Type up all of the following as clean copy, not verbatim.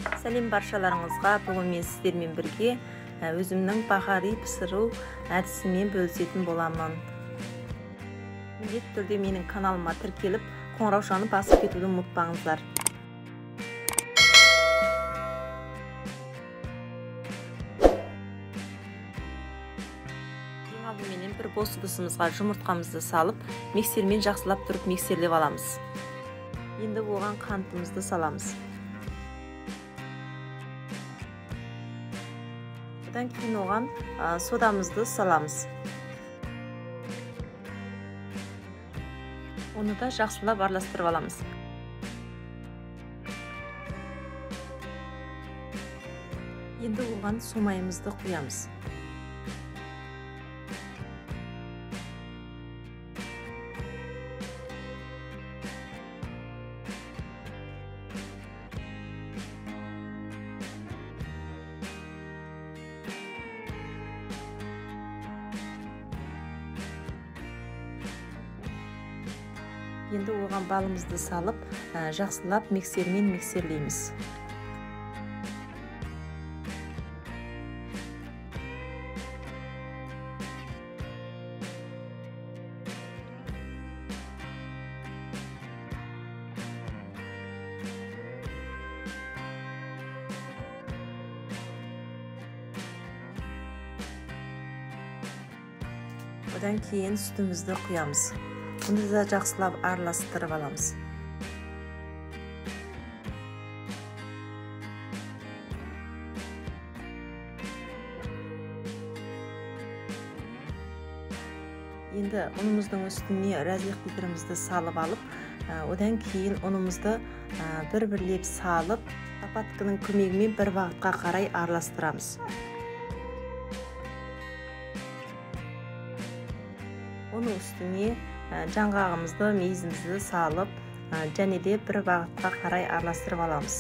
Сәлем баршаларыңызға. Бүгін мен сіздермен бірге өзімнің бахари пісіру әдісімен бөлісетін боламын. Міндетті түрде менің каналыма тіркеліп, қоңыраушаны басып кетуді ұмытпаңыздар. Ең алдыменен бір бос ыдысымызға жұмыртқамызды салып, миксермен жақсылап тұрып миксерлеп аламыз. Енді оған қантымызды саламыз. Одан кейін оған содамызды саламыз. Оны да жақсылап араластырып аламыз. Енді оған су майымызды құямыз. Енді оған балымызды салып, жақсылап миксермен миксерлейміз. Одан кейін сүтімізді құямыз. Bunu da жақсылап араластырып аламыз. Енді ұнымыздың үстіне разъех битерімізді салып алып, одан кейін ұнымызды бір-бірлеп салып, лопатканың көмегімен бір бағытқа қарай араластырамыз. Оның үстіне жаңғағымызды, мейізімізді салып, және де бір бағытқа қарай араластырып аламыз.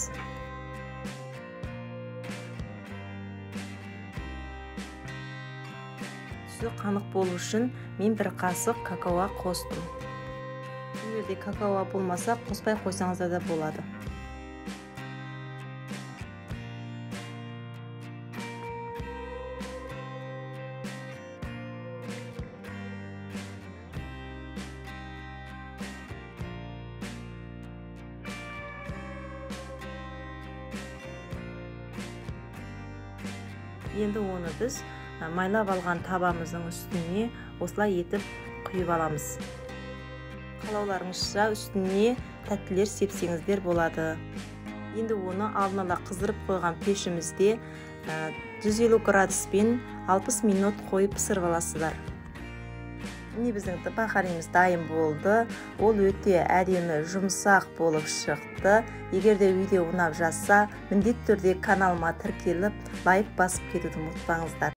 Түсі қанық болу үшін мен бір қасық какао қостым. Егерде какао болмаса, қоспай қойсаңызда да болады. Енді оны біз майлап алған табамыздың үстіне осылай етіп құйып аламыз. Қалауларыңызша үстіне тәттілер сепсеңіздер болады. Енді оны алдын ала қыздырып қойған пешімізде 150 градуспен 60 минут қойып пісіріп аласыздар. Міне біздің бахаримыз дайын болды. Ол өте әдемі, жұмсақ болып шықты. Егер де видео ұнап жатса, міндетті түрде каналыма тіркеліп, лайк басып кетуді ұмытпаңыздар.